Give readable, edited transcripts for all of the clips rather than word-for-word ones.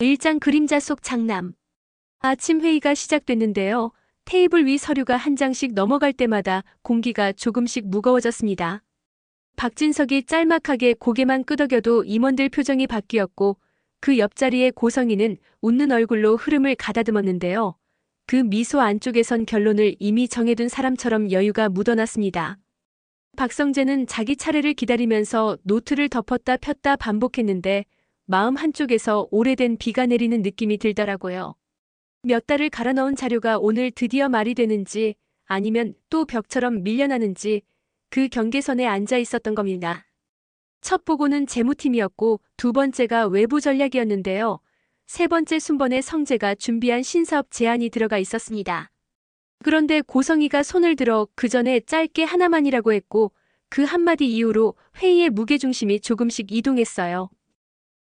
일장 그림자 속 장남. 아침 회의가 시작됐는데요. 테이블 위 서류가 한 장씩 넘어갈 때마다 공기가 조금씩 무거워졌습니다. 박진석이 짤막하게 고개만 끄덕여도 임원들 표정이 바뀌었고 그 옆자리의 고성희는 웃는 얼굴로 흐름을 가다듬었는데요. 그 미소 안쪽에선 결론을 이미 정해둔 사람처럼 여유가 묻어났습니다. 박성재는 자기 차례를 기다리면서 노트를 덮었다 폈다 반복했는데 마음 한쪽에서 오래된 비가 내리는 느낌이 들더라고요. 몇 달을 갈아 넣은 자료가 오늘 드디어 말이 되는지 아니면 또 벽처럼 밀려나는지 그 경계선에 앉아 있었던 겁니다. 첫 보고는 재무팀이었고 두 번째가 외부 전략이었는데요. 세 번째 순번에 성재가 준비한 신사업 제안이 들어가 있었습니다. 그런데 고성희가 손을 들어 그 전에 짧게 하나만이라고 했고 그 한마디 이후로 회의의 무게중심이 조금씩 이동했어요.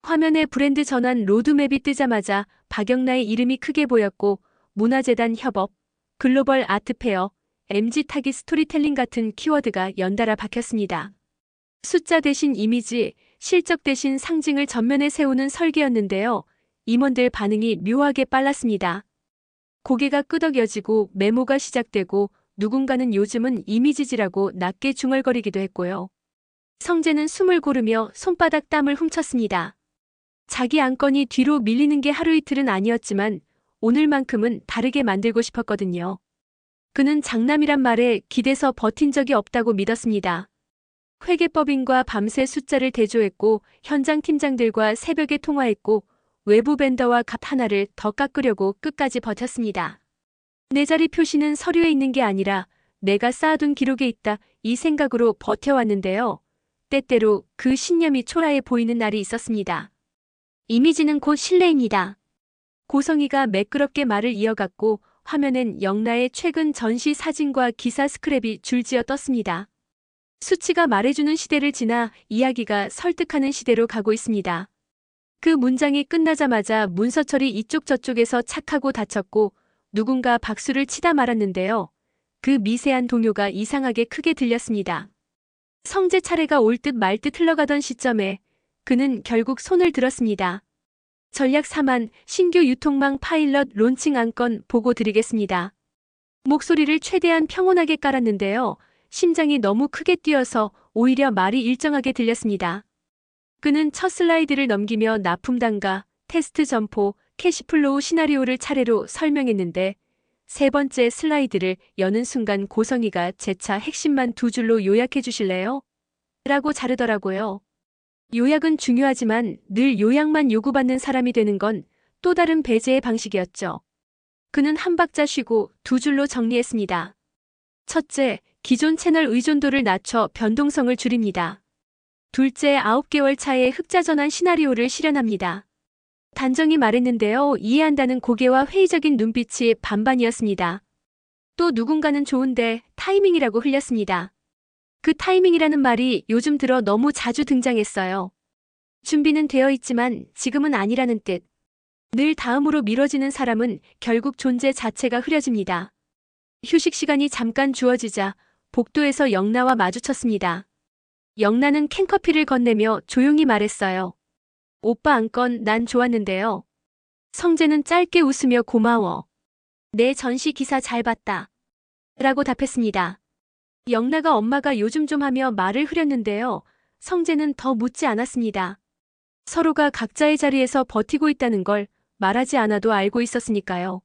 화면에 브랜드 전환 로드맵이 뜨자마자 박영나의 이름이 크게 보였고 문화재단 협업, 글로벌 아트페어, MG 타깃 스토리텔링 같은 키워드가 연달아 박혔습니다. 숫자 대신 이미지, 실적 대신 상징을 전면에 세우는 설계였는데요. 임원들 반응이 묘하게 빨랐습니다. 고개가 끄덕여지고 메모가 시작되고 누군가는 요즘은 이미지지라고 낮게 중얼거리기도 했고요. 성재는 숨을 고르며 손바닥 땀을 훔쳤습니다. 자기 안건이 뒤로 밀리는 게 하루 이틀은 아니었지만 오늘만큼은 다르게 만들고 싶었거든요. 그는 장남이란 말에 기대서 버틴 적이 없다고 믿었습니다. 회계법인과 밤새 숫자를 대조했고 현장 팀장들과 새벽에 통화했고 외부 벤더와 값 하나를 더 깎으려고 끝까지 버텼습니다. 내 자리 표시는 서류에 있는 게 아니라 내가 쌓아둔 기록에 있다 이 생각으로 버텨왔는데요. 때때로 그 신념이 초라해 보이는 날이 있었습니다. 이미지는 곧 신뢰입니다. 고성희가 매끄럽게 말을 이어갔고 화면엔 영나의 최근 전시 사진과 기사 스크랩이 줄지어 떴습니다. 수치가 말해주는 시대를 지나 이야기가 설득하는 시대로 가고 있습니다. 그 문장이 끝나자마자 문서철이 이쪽 저쪽에서 착하고 다쳤고 누군가 박수를 치다 말았는데요. 그 미세한 동요가 이상하게 크게 들렸습니다. 성재 차례가 올 듯 말 듯 흘러가던 시점에 그는 결국 손을 들었습니다. 전략 4만 신규 유통망 파일럿 론칭 안건 보고 드리겠습니다. 목소리를 최대한 평온하게 깔았는데요. 심장이 너무 크게 뛰어서 오히려 말이 일정하게 들렸습니다. 그는 첫 슬라이드를 넘기며 납품 단가, 테스트 점포, 캐시플로우 시나리오를 차례로 설명했는데 세 번째 슬라이드를 여는 순간 고성희가 재차 핵심만 두 줄로 요약해 주실래요? 라고 자르더라고요. 요약은 중요하지만 늘 요약만 요구받는 사람이 되는 건 또 다른 배제의 방식이었죠. 그는 한 박자 쉬고 두 줄로 정리했습니다. 첫째, 기존 채널 의존도를 낮춰 변동성을 줄입니다. 둘째, 9개월 차에 흑자 전환 시나리오를 실현합니다. 단정히 말했는데요. 이해한다는 고개와 회의적인 눈빛이 반반이었습니다. 또 누군가는 좋은데 타이밍이라고 흘렸습니다. 그 타이밍이라는 말이 요즘 들어 너무 자주 등장했어요. 준비는 되어 있지만 지금은 아니라는 뜻. 늘 다음으로 미뤄지는 사람은 결국 존재 자체가 흐려집니다. 휴식 시간이 잠깐 주어지자 복도에서 영나와 마주쳤습니다. 영나는 캔커피를 건네며 조용히 말했어요. 오빠 안건 난 좋았는데요. 성재는 짧게 웃으며 고마워. 내 전시 기사 잘 봤다. 라고 답했습니다. 영나가 엄마가 요즘 좀 하며 말을 흐렸는데요. 성재는 더 묻지 않았습니다. 서로가 각자의 자리에서 버티고 있다는 걸 말하지 않아도 알고 있었으니까요.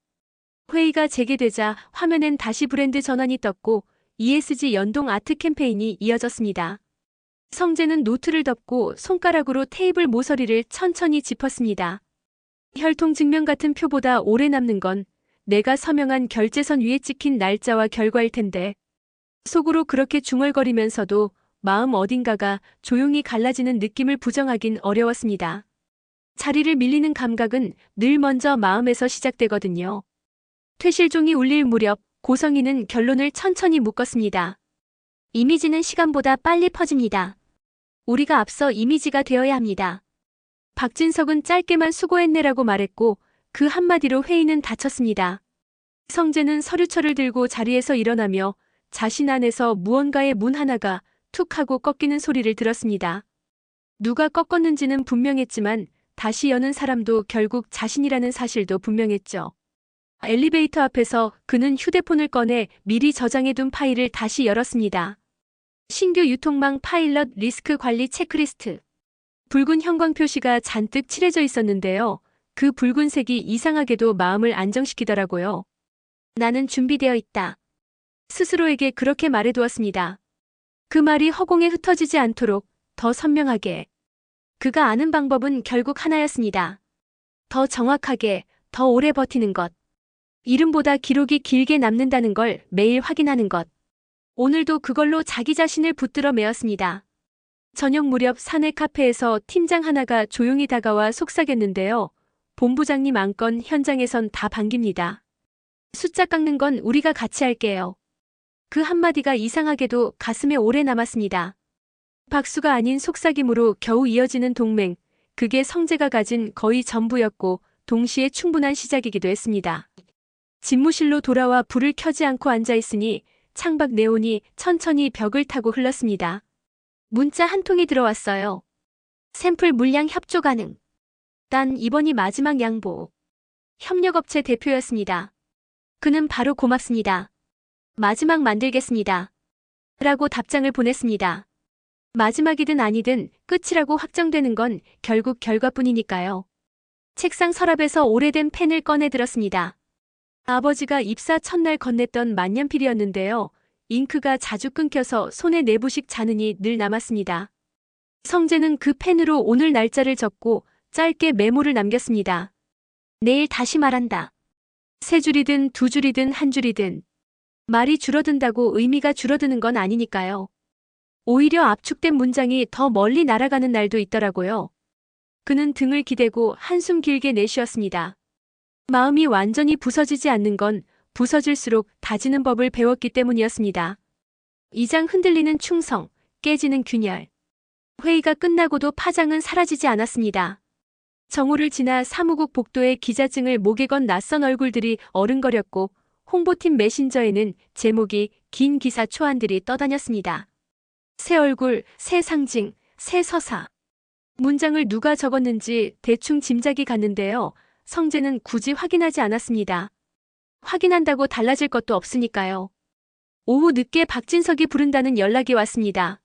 회의가 재개되자 화면엔 다시 브랜드 전환이 떴고 ESG 연동 아트 캠페인이 이어졌습니다. 성재는 노트를 덮고 손가락으로 테이블 모서리를 천천히 짚었습니다. 혈통 증명 같은 표보다 오래 남는 건 내가 서명한 결제선 위에 찍힌 날짜와 결과일 텐데. 속으로 그렇게 중얼거리면서도 마음 어딘가가 조용히 갈라지는 느낌을 부정하긴 어려웠습니다. 자리를 밀리는 감각은 늘 먼저 마음에서 시작되거든요. 퇴실종이 울릴 무렵 고성희는 결론을 천천히 묶었습니다. 이미지는 시간보다 빨리 퍼집니다. 우리가 앞서 이미지가 되어야 합니다. 박진석은 짧게만 수고했네라고 말했고 그 한마디로 회의는 닫혔습니다. 성재는 서류철을 들고 자리에서 일어나며 자신 안에서 무언가의 문 하나가 툭 하고 꺾이는 소리를 들었습니다. 누가 꺾었는지는 분명했지만 다시 여는 사람도 결국 자신이라는 사실도 분명했죠. 엘리베이터 앞에서 그는 휴대폰을 꺼내 미리 저장해둔 파일을 다시 열었습니다. 신규 유통망 파일럿 리스크 관리 체크리스트. 붉은 형광 표시가 잔뜩 칠해져 있었는데요. 그 붉은색이 이상하게도 마음을 안정시키더라고요. 나는 준비되어 있다. 스스로에게 그렇게 말해두었습니다. 그 말이 허공에 흩어지지 않도록 더 선명하게. 그가 아는 방법은 결국 하나였습니다. 더 정확하게, 더 오래 버티는 것. 이름보다 기록이 길게 남는다는 걸 매일 확인하는 것. 오늘도 그걸로 자기 자신을 붙들어 매었습니다. 저녁 무렵 사내 카페에서 팀장 하나가 조용히 다가와 속삭였는데요. 본부장님 안건 현장에선 다 반깁니다. 숫자 깎는 건 우리가 같이 할게요. 그 한마디가 이상하게도 가슴에 오래 남았습니다. 박수가 아닌 속삭임으로 겨우 이어지는 동맹, 그게 성재가 가진 거의 전부였고 동시에 충분한 시작이기도 했습니다. 집무실로 돌아와 불을 켜지 않고 앉아있으니 창밖 네온이 천천히 벽을 타고 흘렀습니다. 문자 한 통이 들어왔어요. 샘플 물량 협조 가능. 단 이번이 마지막 양보. 협력업체 대표였습니다. 그는 바로 고맙습니다. 마지막 만들겠습니다. 라고 답장을 보냈습니다. 마지막이든 아니든 끝이라고 확정되는 건 결국 결과뿐이니까요. 책상 서랍에서 오래된 펜을 꺼내 들었습니다. 아버지가 입사 첫날 건넸던 만년필이었는데요. 잉크가 자주 끊겨서 손에 내부식 자눈이 늘 남았습니다. 성재는 그 펜으로 오늘 날짜를 적고 짧게 메모를 남겼습니다. 내일 다시 말한다. 세 줄이든 두 줄이든 한 줄이든 말이 줄어든다고 의미가 줄어드는 건 아니니까요. 오히려 압축된 문장이 더 멀리 날아가는 날도 있더라고요. 그는 등을 기대고 한숨 길게 내쉬었습니다. 마음이 완전히 부서지지 않는 건 부서질수록 다지는 법을 배웠기 때문이었습니다. 이장 흔들리는 충성, 깨지는 균열. 회의가 끝나고도 파장은 사라지지 않았습니다. 정오를 지나 사무국 복도에 기자증을 목에 건 낯선 얼굴들이 어른거렸고 홍보팀 메신저에는 제목이 긴 기사 초안들이 떠다녔습니다. 새 얼굴, 새 상징, 새 서사. 문장을 누가 적었는지 대충 짐작이 갔는데요. 성재는 굳이 확인하지 않았습니다. 확인한다고 달라질 것도 없으니까요. 오후 늦게 박진석이 부른다는 연락이 왔습니다.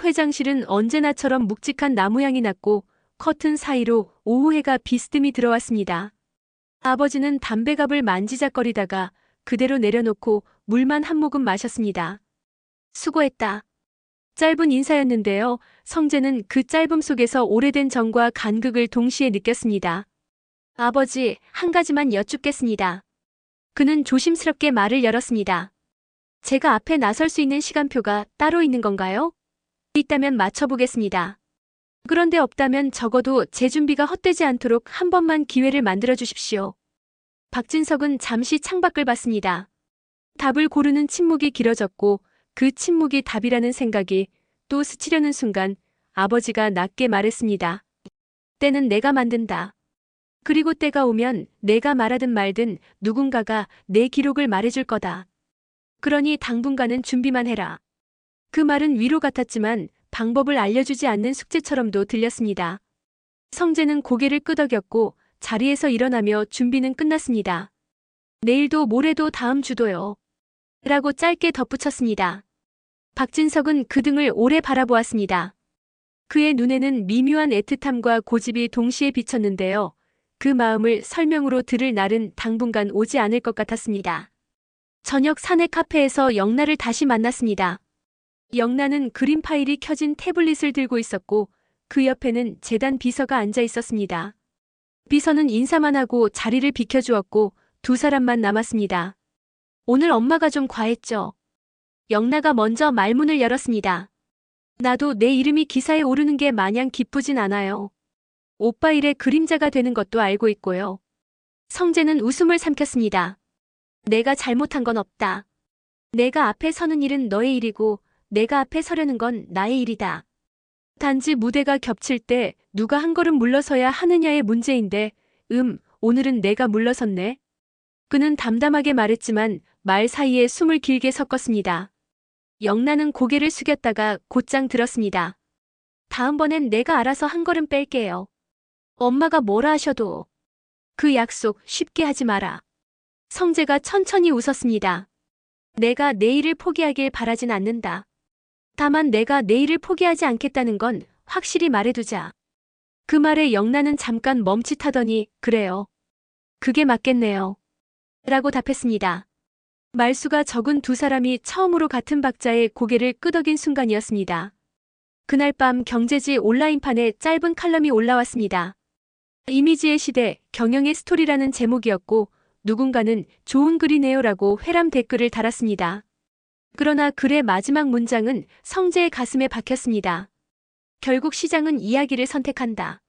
회장실은 언제나처럼 묵직한 나무향이 났고 커튼 사이로 오후 해가 비스듬히 들어왔습니다. 아버지는 담배갑을 만지작거리다가 그대로 내려놓고 물만 한 모금 마셨습니다. 수고했다. 짧은 인사였는데요. 성재는 그 짧음 속에서 오래된 정과 간극을 동시에 느꼈습니다. 아버지, 한 가지만 여쭙겠습니다. 그는 조심스럽게 말을 열었습니다. 제가 앞에 나설 수 있는 시간표가 따로 있는 건가요? 있다면 맞춰보겠습니다. 그런데 없다면 적어도 제 준비가 헛되지 않도록 한 번만 기회를 만들어 주십시오. 박진석은 잠시 창밖을 봤습니다. 답을 고르는 침묵이 길어졌고 그 침묵이 답이라는 생각이 또 스치려는 순간 아버지가 낮게 말했습니다. 때는 내가 만든다. 그리고 때가 오면 내가 말하든 말든 누군가가 내 기록을 말해줄 거다. 그러니 당분간은 준비만 해라. 그 말은 위로 같았지만 방법을 알려주지 않는 숙제처럼도 들렸습니다. 성재는 고개를 끄덕였고 자리에서 일어나며 준비는 끝났습니다. 내일도 모레도 다음 주도요. 라고 짧게 덧붙였습니다. 박진석은 그 등을 오래 바라보았습니다. 그의 눈에는 미묘한 애틋함과 고집이 동시에 비쳤는데요. 그 마음을 설명으로 들을 날은 당분간 오지 않을 것 같았습니다. 저녁 사내 카페에서 영나를 다시 만났습니다. 영나는 그림 파일이 켜진 태블릿을 들고 있었고 그 옆에는 재단 비서가 앉아 있었습니다. 비서는 인사만 하고 자리를 비켜주었고 두 사람만 남았습니다. 오늘 엄마가 좀 과했죠. 영나가 먼저 말문을 열었습니다. 나도 내 이름이 기사에 오르는 게 마냥 기쁘진 않아요. 오빠 일의 그림자가 되는 것도 알고 있고요. 성재는 웃음을 삼켰습니다. 내가 잘못한 건 없다. 내가 앞에 서는 일은 너의 일이고 내가 앞에 서려는 건 나의 일이다. 단지 무대가 겹칠 때 누가 한 걸음 물러서야 하느냐의 문제인데 오늘은 내가 물러섰네. 그는 담담하게 말했지만 말 사이에 숨을 길게 섞었습니다. 영나는 고개를 숙였다가 곧장 들었습니다. 다음번엔 내가 알아서 한 걸음 뺄게요. 엄마가 뭐라 하셔도 그 약속 쉽게 하지 마라. 성재가 천천히 웃었습니다. 내가 내일을 포기하길 바라진 않는다. 다만 내가 내일을 포기하지 않겠다는 건 확실히 말해두자. 그 말에 영란은 잠깐 멈칫하더니 그래요. 그게 맞겠네요. 라고 답했습니다. 말수가 적은 두 사람이 처음으로 같은 박자에 고개를 끄덕인 순간이었습니다. 그날 밤 경제지 온라인판에 짧은 칼럼이 올라왔습니다. 이미지의 시대, 경영의 스토리라는 제목이었고 누군가는 좋은 글이네요라고 회람 댓글을 달았습니다. 그러나 글의 마지막 문장은 성재의 가슴에 박혔습니다. 결국 시장은 이야기를 선택한다.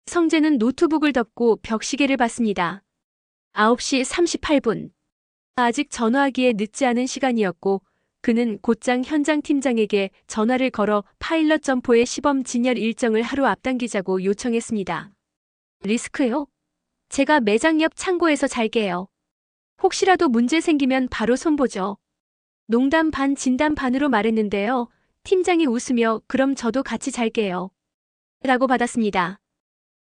성재는 노트북을 덮고 벽시계를 봤습니다. 9시 38분. 아직 전화하기에 늦지 않은 시간이었고 그는 곧장 현장 팀장에게 전화를 걸어 파일럿 점포의 시범 진열 일정을 하루 앞당기자고 요청했습니다. 리스크요? 제가 매장 옆 창고에서 잘게요. 혹시라도 문제 생기면 바로 손보죠. 농담 반 진담 반으로 말했는데요. 팀장이 웃으며 그럼 저도 같이 잘게요. 라고 받았습니다.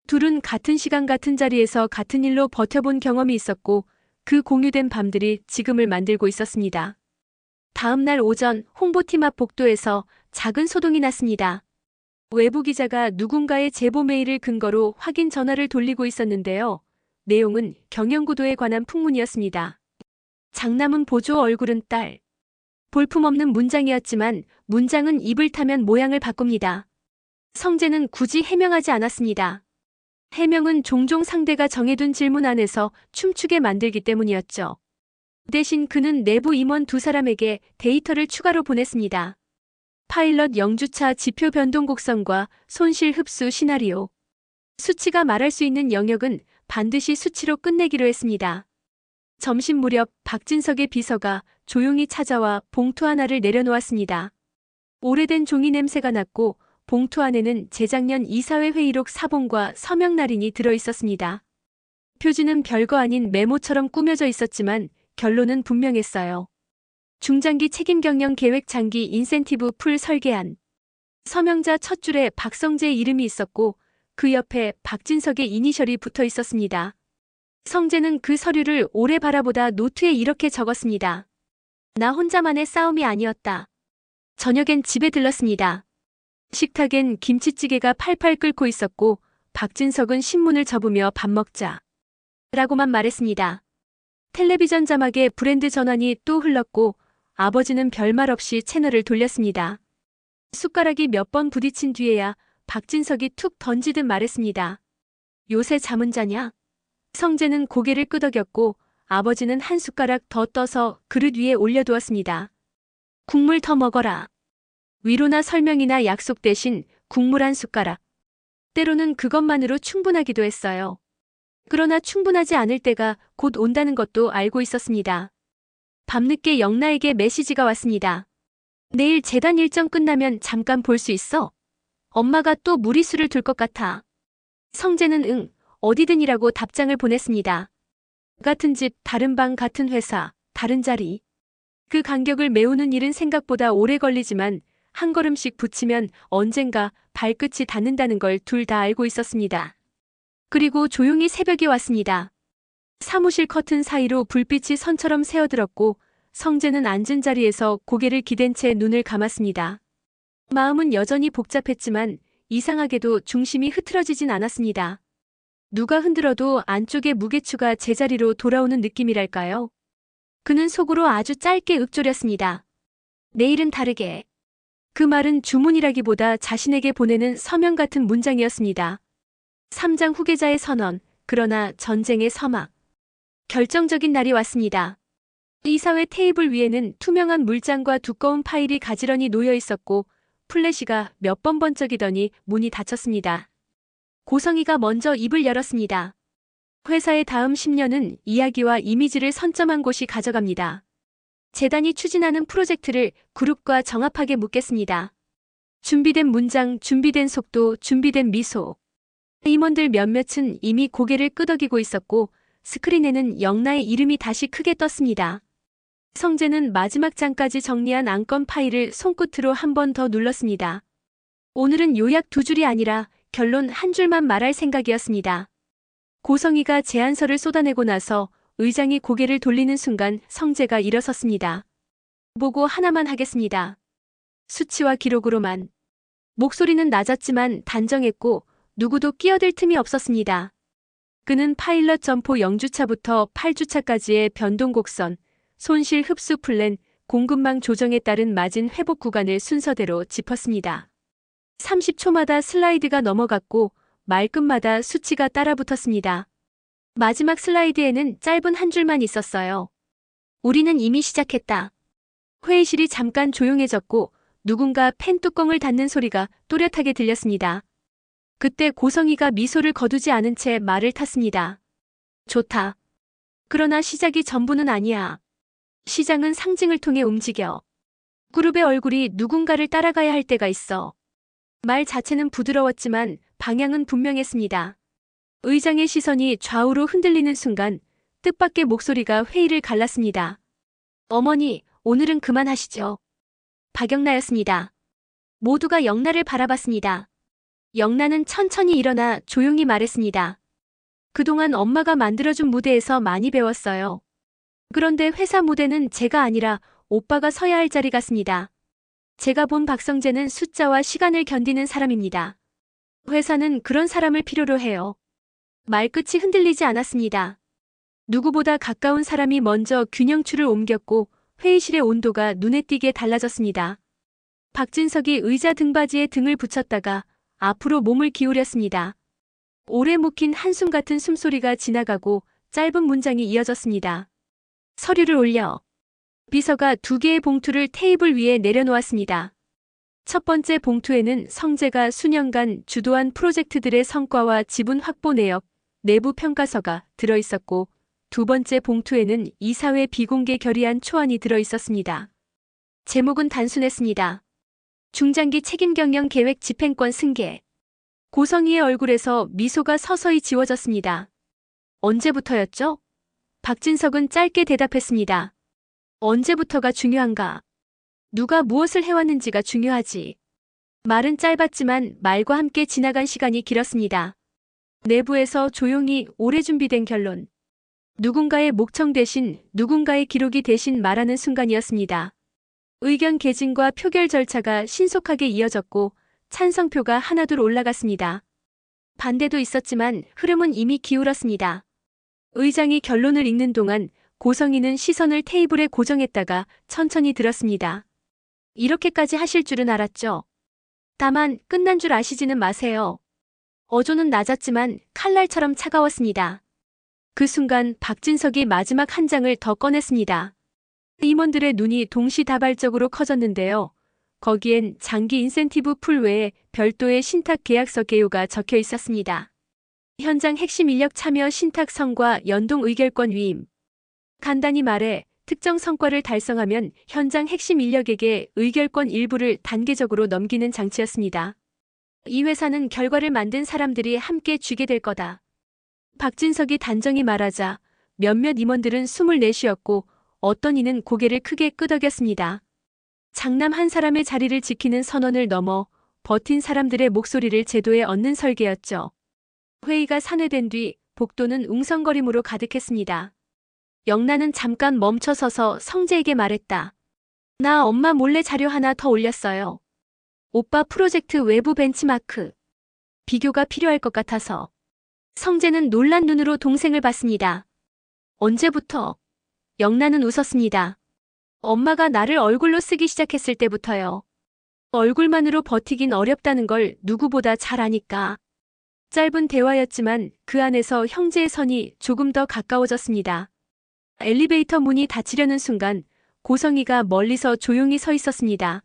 둘은 같은 시간 같은 자리에서 같은 일로 버텨본 경험이 있었고 그 공유된 밤들이 지금을 만들고 있었습니다. 다음 날 오전 홍보팀 앞 복도에서 작은 소동이 났습니다. 외부 기자가 누군가의 제보 메일을 근거로 확인 전화를 돌리고 있었는데요. 내용은 경영구도에 관한 풍문이었습니다. 장남은 보조 얼굴은 딸. 볼품없는 문장이었지만 문장은 입을 타면 모양을 바꿉니다. 성재는 굳이 해명하지 않았습니다. 해명은 종종 상대가 정해둔 질문 안에서 춤추게 만들기 때문이었죠. 대신 그는 내부 임원 두 사람에게 데이터를 추가로 보냈습니다. 파일럿 영주차 지표 변동 곡선과 손실 흡수 시나리오. 수치가 말할 수 있는 영역은 반드시 수치로 끝내기로 했습니다. 점심 무렵 박진석의 비서가 조용히 찾아와 봉투 하나를 내려놓았습니다. 오래된 종이 냄새가 났고 봉투 안에는 재작년 이사회 회의록 사본과 서명 날인이 들어있었습니다. 표지는 별거 아닌 메모처럼 꾸며져 있었지만 결론은 분명했어요. 중장기 책임 경영 계획 장기 인센티브 풀 설계안. 서명자 첫 줄에 박성재의 이름이 있었고 그 옆에 박진석의 이니셜이 붙어 있었습니다. 성재는 그 서류를 오래 바라보다 노트에 이렇게 적었습니다. 나 혼자만의 싸움이 아니었다. 저녁엔 집에 들렀습니다. 식탁엔 김치찌개가 팔팔 끓고 있었고 박진석은 신문을 접으며 밥 먹자. 라고만 말했습니다. 텔레비전 자막에 브랜드 전환이 또 흘렀고 아버지는 별말 없이 채널을 돌렸습니다. 숟가락이 몇 번 부딪힌 뒤에야 박진석이 툭 던지듯 말했습니다. 요새 잠은 자냐? 성재는 고개를 끄덕였고 아버지는 한 숟가락 더 떠서 그릇 위에 올려두었습니다. 국물 더 먹어라. 위로나 설명이나 약속 대신 국물 한 숟가락. 때로는 그것만으로 충분하기도 했어요. 그러나 충분하지 않을 때가 곧 온다는 것도 알고 있었습니다. 밤늦게 영나에게 메시지가 왔습니다. 내일 재단 일정 끝나면 잠깐 볼 수 있어? 엄마가 또 무리수를 둘 것 같아. 성재는 응, 어디든이라고 답장을 보냈습니다. 같은 집, 다른 방, 같은 회사, 다른 자리. 그 간격을 메우는 일은 생각보다 오래 걸리지만 한 걸음씩 붙이면 언젠가 발끝이 닿는다는 걸 둘 다 알고 있었습니다. 그리고 조용히 새벽이 왔습니다. 사무실 커튼 사이로 불빛이 선처럼 새어들었고 성재는 앉은 자리에서 고개를 기댄 채 눈을 감았습니다. 마음은 여전히 복잡했지만 이상하게도 중심이 흐트러지진 않았습니다. 누가 흔들어도 안쪽의 무게추가 제자리로 돌아오는 느낌이랄까요? 그는 속으로 아주 짧게 읊조렸습니다. 내일은 다르게. 그 말은 주문이라기보다 자신에게 보내는 서명 같은 문장이었습니다. 3장 후계자의 선언, 그러나 전쟁의 서막. 결정적인 날이 왔습니다. 이사회 테이블 위에는 투명한 물장과 두꺼운 파일이 가지런히 놓여 있었고 플래시가 몇 번 번쩍이더니 문이 닫혔습니다. 고성희가 먼저 입을 열었습니다. 회사의 다음 10년은 이야기와 이미지를 선점한 곳이 가져갑니다. 재단이 추진하는 프로젝트를 그룹과 정합하게 묻겠습니다. 준비된 문장, 준비된 속도, 준비된 미소. 임원들 몇몇은 이미 고개를 끄덕이고 있었고 스크린에는 영나의 이름이 다시 크게 떴습니다. 성재는 마지막 장까지 정리한 안건 파일을 손끝으로 한 번 더 눌렀습니다. 오늘은 요약 두 줄이 아니라 결론 한 줄만 말할 생각이었습니다. 고성희가 제안서를 쏟아내고 나서 의장이 고개를 돌리는 순간 성재가 일어섰습니다. 보고 하나만 하겠습니다. 수치와 기록으로만. 목소리는 낮았지만 단정했고 누구도 끼어들 틈이 없었습니다. 그는 파일럿 점포 0주차부터 8주차까지의 변동 곡선, 손실 흡수 플랜, 공급망 조정에 따른 마진 회복 구간을 순서대로 짚었습니다. 30초마다 슬라이드가 넘어갔고 말끝마다 수치가 따라붙었습니다. 마지막 슬라이드에는 짧은 한 줄만 있었어요. 우리는 이미 시작했다. 회의실이 잠깐 조용해졌고 누군가 펜 뚜껑을 닫는 소리가 또렷하게 들렸습니다. 그때 고성희가 미소를 거두지 않은 채 말을 탔습니다. 좋다. 그러나 시작이 전부는 아니야. 시장은 상징을 통해 움직여. 그룹의 얼굴이 누군가를 따라가야 할 때가 있어. 말 자체는 부드러웠지만 방향은 분명했습니다. 의장의 시선이 좌우로 흔들리는 순간 뜻밖의 목소리가 회의를 갈랐습니다. 어머니, 오늘은 그만하시죠. 박영나였습니다. 모두가 영나를 바라봤습니다. 영나는 천천히 일어나 조용히 말했습니다. 그동안 엄마가 만들어준 무대에서 많이 배웠어요. 그런데 회사 무대는 제가 아니라 오빠가 서야 할 자리 같습니다. 제가 본 박성재는 숫자와 시간을 견디는 사람입니다. 회사는 그런 사람을 필요로 해요. 말끝이 흔들리지 않았습니다. 누구보다 가까운 사람이 먼저 균형추를 옮겼고 회의실의 온도가 눈에 띄게 달라졌습니다. 박진석이 의자 등받이에 등을 붙였다가 앞으로 몸을 기울였습니다. 오래 묵힌 한숨 같은 숨소리가 지나가고 짧은 문장이 이어졌습니다. 서류를 올려. 비서가 2개의 봉투를 테이블 위에 내려놓았습니다. 첫 번째 봉투에는 성재가 수년간 주도한 프로젝트들의 성과와 지분 확보 내역, 내부 평가서가 들어있었고 두 번째 봉투에는 이사회 비공개 결의안 초안이 들어있었습니다. 제목은 단순했습니다. 중장기 책임 경영 계획 집행권 승계. 고성희의 얼굴에서 미소가 서서히 지워졌습니다. 언제부터였죠? 박진석은 짧게 대답했습니다. 언제부터가 중요한가? 누가 무엇을 해왔는지가 중요하지. 말은 짧았지만 말과 함께 지나간 시간이 길었습니다. 내부에서 조용히 오래 준비된 결론. 누군가의 목청 대신 누군가의 기록이 대신 말하는 순간이었습니다. 의견 개진과 표결 절차가 신속하게 이어졌고 찬성표가 하나둘 올라갔습니다. 반대도 있었지만 흐름은 이미 기울었습니다. 의장이 결론을 읽는 동안 고성희는 시선을 테이블에 고정했다가 천천히 들었습니다. 이렇게까지 하실 줄은 알았죠. 다만 끝난 줄 아시지는 마세요. 어조는 낮았지만 칼날처럼 차가웠습니다. 그 순간 박진석이 마지막 한 장을 더 꺼냈습니다. 임원들의 눈이 동시다발적으로 커졌는데요. 거기엔 장기 인센티브 풀 외에 별도의 신탁 계약서 개요가 적혀 있었습니다. 현장 핵심 인력 참여 신탁성과 연동 의결권 위임. 간단히 말해 특정 성과를 달성하면 현장 핵심 인력에게 의결권 일부를 단계적으로 넘기는 장치였습니다. 이 회사는 결과를 만든 사람들이 함께 쥐게 될 거다. 박진석이 단정히 말하자 몇몇 임원들은 숨을 내쉬었고 어떤 이는 고개를 크게 끄덕였습니다. 장남 한 사람의 자리를 지키는 선언을 넘어 버틴 사람들의 목소리를 제도에 얻는 설계였죠. 회의가 산회된 뒤 복도는 웅성거림으로 가득했습니다. 영란은 잠깐 멈춰서서 성재에게 말했다. 나 엄마 몰래 자료 하나 더 올렸어요. 오빠 프로젝트 외부 벤치마크. 비교가 필요할 것 같아서. 성재는 놀란 눈으로 동생을 봤습니다. 언제부터? 영란은 웃었습니다. 엄마가 나를 얼굴로 쓰기 시작했을 때부터요. 얼굴만으로 버티긴 어렵다는 걸 누구보다 잘 아니까. 짧은 대화였지만 그 안에서 형제의 선이 조금 더 가까워졌습니다. 엘리베이터 문이 닫히려는 순간 고성희가 멀리서 조용히 서 있었습니다.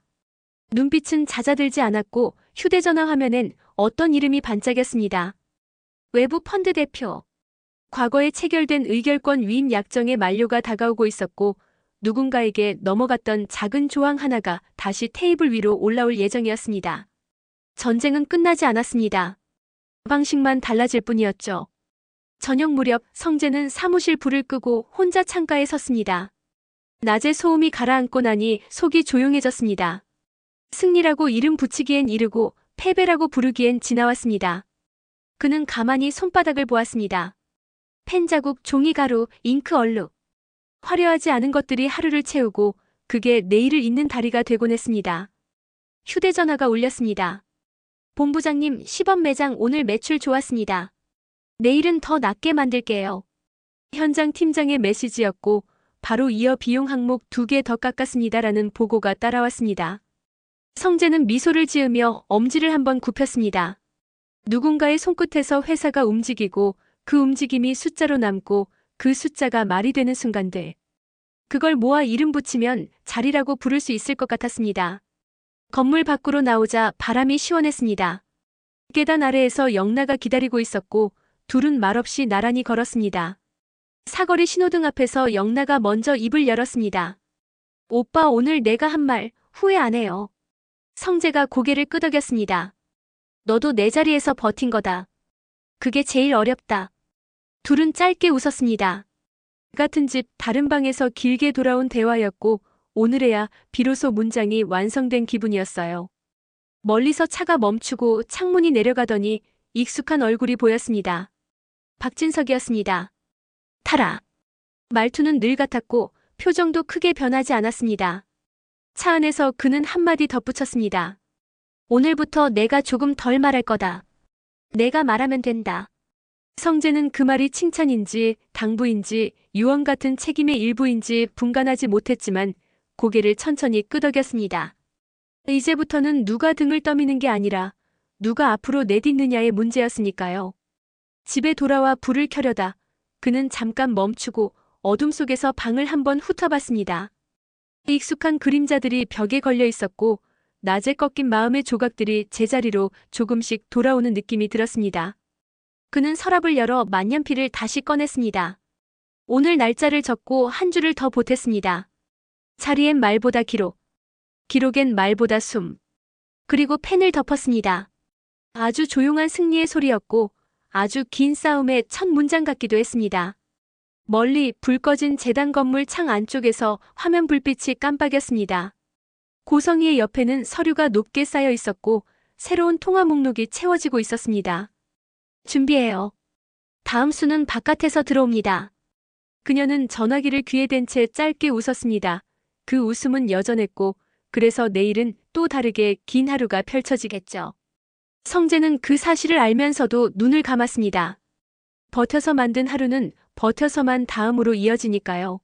눈빛은 잦아들지 않았고 휴대전화 화면엔 어떤 이름이 반짝였습니다. 외부 펀드 대표. 과거에 체결된 의결권 위임 약정의 만료가 다가오고 있었고 누군가에게 넘어갔던 작은 조항 하나가 다시 테이블 위로 올라올 예정이었습니다. 전쟁은 끝나지 않았습니다. 방식만 달라질 뿐이었죠. 저녁 무렵 성재는 사무실 불을 끄고 혼자 창가에 섰습니다. 낮에 소음이 가라앉고 나니 속이 조용해졌습니다. 승리라고 이름 붙이기엔 이르고 패배라고 부르기엔 지나왔습니다. 그는 가만히 손바닥을 보았습니다. 펜 자국, 종이 가루, 잉크 얼룩. 화려하지 않은 것들이 하루를 채우고 그게 내일을 잇는 다리가 되곤 했습니다. 휴대전화가 울렸습니다. 본부장님, 시범 매장 오늘 매출 좋았습니다. 내일은 더 낮게 만들게요. 현장 팀장의 메시지였고 바로 이어 비용 항목 2개 더 깎았습니다라는 보고가 따라왔습니다. 성재는 미소를 지으며 엄지를 한번 굽혔습니다. 누군가의 손끝에서 회사가 움직이고 그 움직임이 숫자로 남고 그 숫자가 말이 되는 순간들. 그걸 모아 이름 붙이면 자리라고 부를 수 있을 것 같았습니다. 건물 밖으로 나오자 바람이 시원했습니다. 계단 아래에서 영나가 기다리고 있었고 둘은 말없이 나란히 걸었습니다. 사거리 신호등 앞에서 영나가 먼저 입을 열었습니다. 오빠, 오늘 내가 한 말 후회 안 해요. 성재가 고개를 끄덕였습니다. 너도 내 자리에서 버틴 거다. 그게 제일 어렵다. 둘은 짧게 웃었습니다. 같은 집 다른 방에서 길게 돌아온 대화였고 오늘에야 비로소 문장이 완성된 기분이었어요. 멀리서 차가 멈추고 창문이 내려가더니 익숙한 얼굴이 보였습니다. 박진석이었습니다. 타라. 말투는 늘 같았고 표정도 크게 변하지 않았습니다. 차 안에서 그는 한마디 덧붙였습니다. 오늘부터 내가 조금 덜 말할 거다. 내가 말하면 된다. 성재는 그 말이 칭찬인지 당부인지 유언 같은 책임의 일부인지 분간하지 못했지만 고개를 천천히 끄덕였습니다. 이제부터는 누가 등을 떠미는 게 아니라 누가 앞으로 내딛느냐의 문제였으니까요. 집에 돌아와 불을 켜려다 그는 잠깐 멈추고 어둠 속에서 방을 한번 훑어봤습니다. 익숙한 그림자들이 벽에 걸려 있었고 낮에 꺾인 마음의 조각들이 제자리로 조금씩 돌아오는 느낌이 들었습니다. 그는 서랍을 열어 만년필을 다시 꺼냈습니다. 오늘 날짜를 적고 한 줄을 더 보탰습니다. 자리엔 말보다 기록, 기록엔 말보다 숨. 그리고 펜을 덮었습니다. 아주 조용한 승리의 소리였고 아주 긴 싸움의 첫 문장 같기도 했습니다. 멀리 불 꺼진 재단 건물 창 안쪽에서 화면 불빛이 깜빡였습니다. 고성희의 옆에는 서류가 높게 쌓여 있었고 새로운 통화 목록이 채워지고 있었습니다. 준비해요. 다음 수는 바깥에서 들어옵니다. 그녀는 전화기를 귀에 댄 채 짧게 웃었습니다. 그 웃음은 여전했고 그래서 내일은 또 다르게 긴 하루가 펼쳐지겠죠. 성재는 그 사실을 알면서도 눈을 감았습니다. 버텨서 만든 하루는 버텨서만 다음으로 이어지니까요.